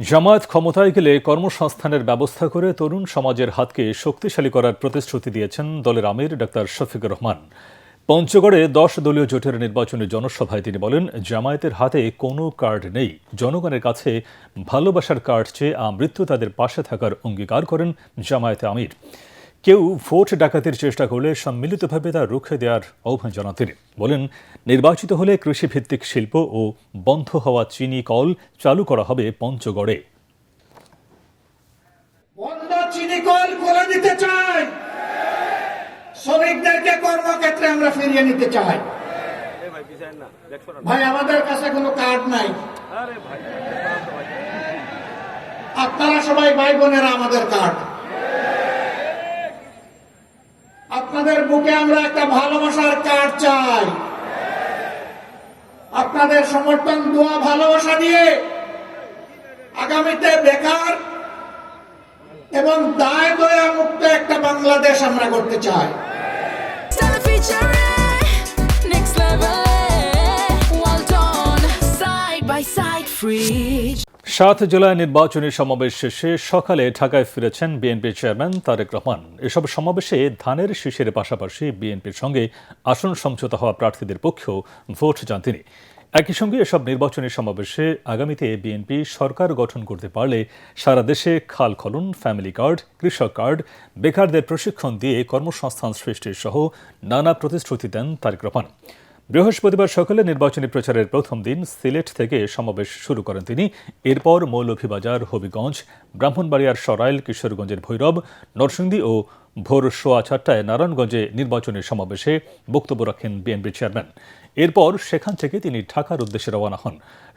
জামায়াত ক্ষমতায় গেলে কর্মসংস্থানের ব্যবস্থা করে তরুণ সমাজের হাতকে শক্তিশালী করার প্রতিশ্রুতি দিয়েছেন দলের আমির ডাক্তার শফিকুর রহমান। পঞ্চগড়ে 10 দলীয় জোটের নির্বাচনী জনসভায় তিনি বলেন, জামায়াতের হাতে কোনো কার্ড নেই, জনগণের কাছে ভালোবাসার কার্ড চেয়ে আমৃত্যু তাদের পাশে থাকার অঙ্গীকার করেন জামায়াতে আমির। কেউ ভোট ডাকাতির চেষ্টা করলে সম্মিলিতভাবে তা রুখে দেওয়ার আহ্বান জানান তিনি। বলেন, নির্বাচিত হলে কৃষিভিত্তিক শিল্প ও বন্ধ হওয়া চিনি কল চালু করা হবে পঞ্চগড়ে। বন্ধ চিনি কল খুলে দিতে চাই, শ্রমিকদেরকে কর্মক্ষেত্রে আমরা ফিরিয়ে নিতে চাই। ভাই, আমাদের কাছে কোনো কার্ড নাই, আপনারা সবাই ভাই বোনেরা আমাদের কার্ড। আপনাদের বুকে আমরা একটা ভালোবাসার কার্ড চাই। আপনাদের সমর্থন, দোয়া, ভালোবাসা দিয়ে আগামীতে বেকার এবং দায় দয়া মুক্ত একটা বাংলাদেশ আমরা করতে চাই। সাত জুলাই নির্বাচনী সমাবেশ শেষে সকালে ঢাকায় ফিরেছেন বিএনপির চেয়ারম্যান তারেক রহমান। এসব সমাবেশে ধানের শীষের পাশাপাশি বিএনপির সঙ্গে আসন সমঝোতা হওয়া প্রার্থীদের পক্ষেও ভোট চান তিনি। একই সঙ্গে এসব নির্বাচনী সমাবেশে আগামীতে বিএনপি সরকার গঠন করতে পারলে সারা দেশে খাল খনন, ফ্যামিলি কার্ড, কৃষক কার্ড, বেকারদের প্রশিক্ষণ দিয়ে কর্মসংস্থান সৃষ্টির সহ নানা প্রতিশ্রুতি দেন তারেক রহমান। বৃহস্পতিবার সকালে নির্বাচনী প্রচারের প্রথম দিন সিলেট থেকে সমাবেশ শুরু করেন তিনি। এরপর মৌলভীবাজার, হবিগঞ্জ, ব্রাহ্মণবাড়িয়ার সরাইল, কিশোরগঞ্জের ভৈরব, নরসিংদী ও ভোর 4:15টায় নারায়ণগঞ্জে নির্বাচনী সমাবেশে বক্তব্য রাখেন বিএনপি চেয়ারম্যান। এরপর সেখান থেকে তিনি ঢাকার উদ্দেশ্যে রওনা হন।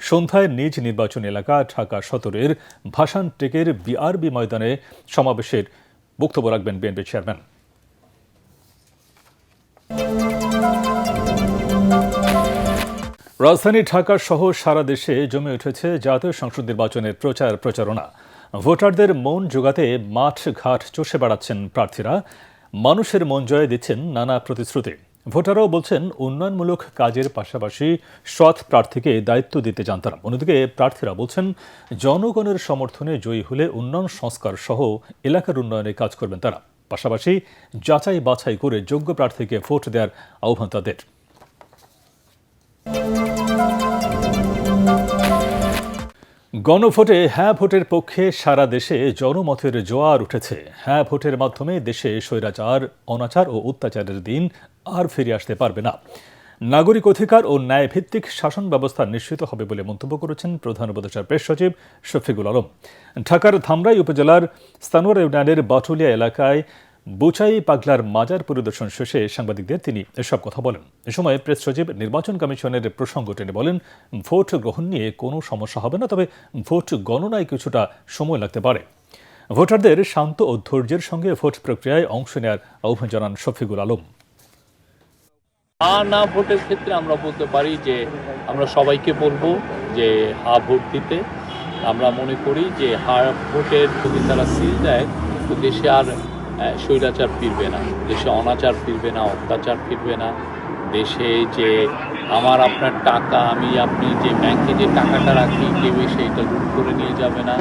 সন্ধ্যায় নিজ নির্বাচনী এলাকা ঢাকা সদরের ভাসান টেকের বিআরবি ময়দানে সমাবেশের বক্তব্য রাখবেন বিএনপি চেয়ারম্যান। রাজধানী ঢাকা সহ সারা দেশে জমে উঠেছে জাতীয় সংসদ নির্বাচনের প্রচারণা। ভোটারদের মন জোগাতে মাঠ ঘাট চষে বেড়াচ্ছেন প্রার্থীরা, মানুষের মন জয়ে দিচ্ছেন নানা প্রতিশ্রুতি। ভোটাররাও বলছেন, উন্নয়নমূলক কাজের পাশাপাশি সৎ প্রার্থীকে দায়িত্ব দিতে চান তারা। অন্যদিকে প্রার্থীরা বলছেন, জনগণের সমর্থনে জয়ী হলে উন্নয়ন সংস্কার সহ এলাকার উন্নয়নে কাজ করবেন তারা। পাশাপাশি যাচাই বাছাই করে যোগ্য প্রার্থীকে ভোট দেওয়ার আহ্বান তাদের। গণভোটে হ্যাঁ ভোটের পক্ষে সারা দেশে জনমতের জোয়ার উঠেছে। হ্যাঁ ভোটের মাধ্যমে দেশে স্বৈরাচার, অনাচার ও অত্যাচারের দিন আর ফিরে আসতে পারবে না। নাগরিক অধিকার ও ন্যায়ভিত্তিক শাসন ব্যবস্থা নিশ্চিত হবে বলে মন্তব্য করেছেন প্রধান উপদেষ্টার প্রেস সচিব শফিকুল আলম। ঢাকার ধামরাই উপজেলার স্তানোয়ার ইউনিয়নের বাটুলিয়া এলাকায় বুচাই পাগলার মাজার পরিদর্শন শেষে সাংবাদিকদের তিনি এসব কথা বলেন। এ সময় প্রেস সচিব নির্বাচন কমিশনের প্রসঙ্গ টেনে বলেন, ভোট গ্রহণ নিয়ে কোনো সমস্যা হবে না, তবে ভোট গণনায় কিছুটা সময় লাগতে পারে। ভোটারদের শান্ত ও ধৈর্যের সঙ্গে ভোট প্রক্রিয়ায় অংশ নেওয়ার আহ্বান জানান শফিকুল আলম। না ভোটের ক্ষেত্রে আমরা বলতে পারি যে আমরা সবাইকে বলবো যে হা ভোট দিতে। আমরা মনে করি যে হা ভোটের যদি তারা সিল দেয় তো দেশে আর স্বৈরাচার ফিরবে না, দেশে অনাচার ফিরবে না, অত্যাচার ফিরবে না। দেশে যে আমার আপনার টাকা, আমি আপনি যে ব্যাংকে যে টাকাটা রাখি, কেউ সেইটা লুট করে নিয়ে যাবে না।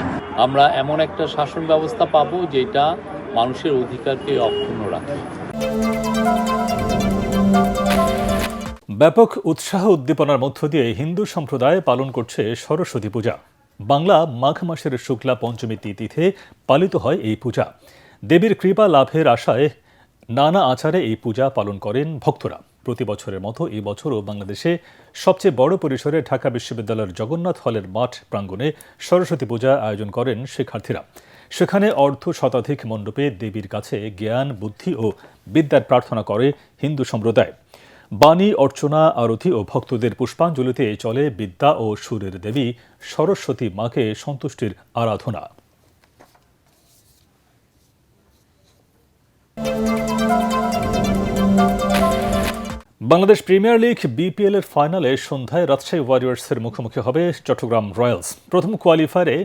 আমরা এমন একটা শাসন ব্যবস্থা পাবো যেটা মানুষের অধিকারকে অক্ষুণ্ণ রাখে। ব্যাপক উৎসাহ উদ্দীপনার মধ্য দিয়ে হিন্দু সম্প্রদায় পালন করছে সরস্বতী পূজা। বাংলা মাঘ মাসের শুক্লা পঞ্চমী তিথিতে পালিত হয় এই পূজা। দেবীর কৃপা লাভের আশায় নানা আচারে এই পূজা পালন করেন ভক্তরা। প্রতি বছরের মতো এই বছরও বাংলাদেশে সবচেয়ে বড় পরিসরে ঢাকা বিশ্ববিদ্যালয়ের জগন্নাথ হলের মাঠ প্রাঙ্গণে সরস্বতী পূজা আয়োজন করেন শিক্ষার্থীরা। সেখানে অর্ধশতাধিক মণ্ডপে দেবীর কাছে জ্ঞান, বুদ্ধি ও বিদ্যার প্রার্থনা করে হিন্দু সম্প্রদায়। বাণী, অর্চনা, আরতি ও ভক্তদের পুষ্পাঞ্জলিতে চলে বিদ্যা ও সুরের দেবী সরস্বতী মাকে সন্তুষ্টির আরাধনা। বাংলাদেশ প্রিমিয়ার লিগ বিপিএল এর ফাইনালে সন্ধ্যায় রাজশাহী ওয়ারিয়র্সের মুখোমুখি হবে চট্টগ্রাম রয়্যালস। প্রথম কোয়ালিফায়ারে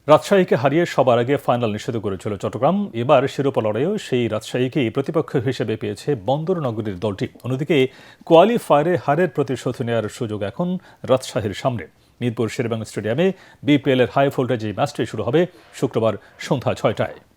রাজশাহীকে হারিয়ে সবার আগে ফাইনাল নিষিদ্ধ করেছিল চট্টগ্রাম। এবার শিরোপা লড়াইয়েও সেই রাজশাহীকেই প্রতিপক্ষ হিসেবে পেয়েছে বন্দর নগরীর দলটি। অন্যদিকে কোয়ালিফায়ারে হারের প্রতিশোধ নেওয়ার সুযোগ এখন রাজশাহীর সামনে। মিরপুর শেরেবাংলা স্টেডিয়ামে বিপিএল এর হাই ভোল্টেজ এই ম্যাচটি শুরু হবে শুক্রবার সন্ধ্যা ৬টায়।